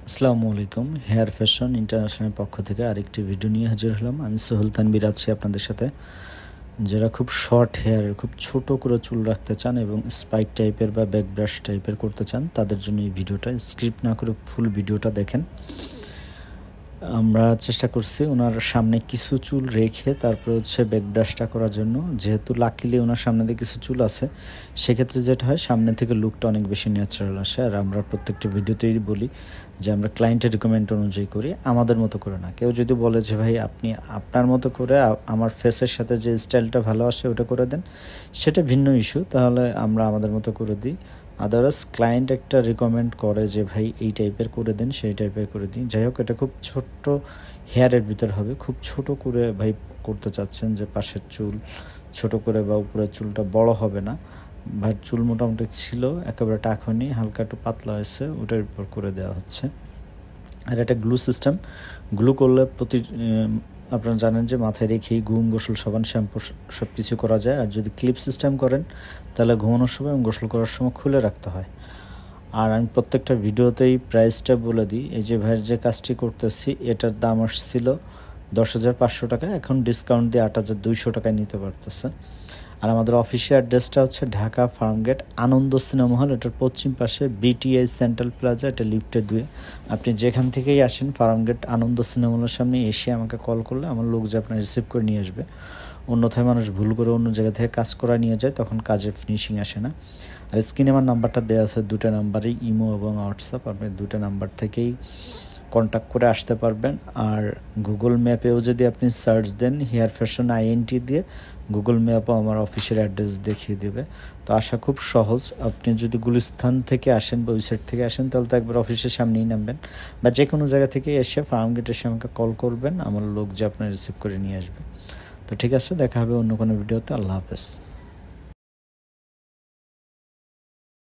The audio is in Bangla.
আসসালামু আলাইকুম। হেয়ার ফ্যাশন ইন্টারন্যাশনাল পক্ষ থেকে আরেকটি ভিডিও নিয়ে হাজির হলাম। আমি সোহেল তানভীর আছি আপনাদের সাথে। যারা খুব শর্ট হেয়ার, খুব ছোট করে চুল রাখতে চান এবং স্পাইক টাইপের বা ব্যাক ব্রাশ টাইপের করতে চান, তাদের জন্য এই ভিডিওটা। স্ক্রিপ্ট না করে ফুল ভিডিওটা দেখেন। আমরা চেষ্টা করছি ওনার সামনে কিছু চুল রেখে তারপর ব্যাক ব্রাশটা করার জন্য। যেহেতু লাকিলি ওনার সামনে দিয়ে কিছু চুল আছে, সেক্ষেত্রে যেটা হয় সামনে থেকে লুকটা অনেক বেশি ন্যাচারাল আসে। আর আমরা প্রত্যেকটা ভিডিওতেই বলি যে আমরা ক্লায়েন্টের রিকমেন্ড অনুযায়ী করি, আমাদের মতো করে না। কেউ যদি বলে যে ভাই আপনি আপনার মতো করে আমার ফেসের সাথে যে স্টাইলটা ভালো আসে ওটা করে দেন, সেটা ভিন্ন ইস্যু, তাহলে আমরা আমাদের মতো করে দিই। আদারওয়াইজ ক্লায়েন্ট একটা রিকমেন্ড করে যে ভাই এই টাইপের করে দেন, সেই টাইপের করে দিন। যাই হোক, এটা খুব ছোট্ট হেয়ারের ভিতর হবে। খুব ছোট করে ভাই করতে চাচ্ছেন যে পাশের চুল ছোট করে বা উপরের চুলটা বড় হবে না। ভাই চুল মোটামুটি ছিল, একেবারে টাকনি, হালকা একটু পাতলা হয়েছে, ওটার উপর করে দেওয়া হচ্ছে। আর এটা গ্লু সিস্টেম। গ্লু করলে আপনারা জানেন যে মাথায় রেখেই ঘুম, গোসল, সাবান, শ্যাম্পু সব কিছু করা যায়। আর যদি ক্লিপ সিস্টেম করেন তাহলে ঘুমানোর সময় এবং গোসল করার সময় খুলে রাখতে হয়। আর আমি প্রত্যেকটা ভিডিওতেই প্রাইসটা বলে দিই। এই যে ভাইয়ের যে কাজটি করতেছি, এটার দাম আসছিল 10,500 টাকা, এখন ডিসকাউন্ট দিয়ে 8,200 টাকায় নিতে পারতেছে। আর আমাদের অফিসিয়াল অ্যাড্রেসটা হচ্ছে ঢাকা ফার্মগেট আনন্দ সিনেমা হল, এটার পশ্চিম পাশে বিটিআই সেন্ট্রাল প্লাজা, এটা লিফটে 2। আপনি যেখান থেকেই আসেন ফার্মগেট আনন্দ সিনেমা হলের সামনে এসে আমাকে কল করলে আমার লোক যে আপনার রিসিভ করে নিয়ে আসবে। অন্যথায় মানুষ ভুল করে অন্য জায়গা থেকে কাজ করা নিয়ে যায়, তখন কাজের ফিনিশিং আসে না। আর স্ক্রিনে আমার নাম্বারটা দেওয়া আছে, দুটো নাম্বারেই, ইমো এবং হোয়াটসঅ্যাপ। আপনি দুটো নাম্বার থেকেই কন্ট্যাক্ট করে আসতে পারবেন। আর গুগল ম্যাপেও যদি আপনি সার্চ দেন হেয়ার ফ্যাশন আইএনটি দিয়ে, গুগল ম্যাপও আমার অফিসের অ্যাড্রেস দেখিয়ে দেবে। তো আসা খুব সহজ। আপনি যদি গুলিস্তান থেকে আসেন বা ওই সাইড থেকে আসেন, তাহলে তো একবার অফিসের সামনেই নামবেন, বা যে কোনো জায়গা থেকে এসে ফার্মগেট এসে আমাকে কল করবেন, আমার লোক যে আপনার রিসিভ করে নিয়ে আসবে। তো ঠিক আছে, দেখা হবে অন্য কোনো ভিডিওতে। আল্লাহ হাফেজ।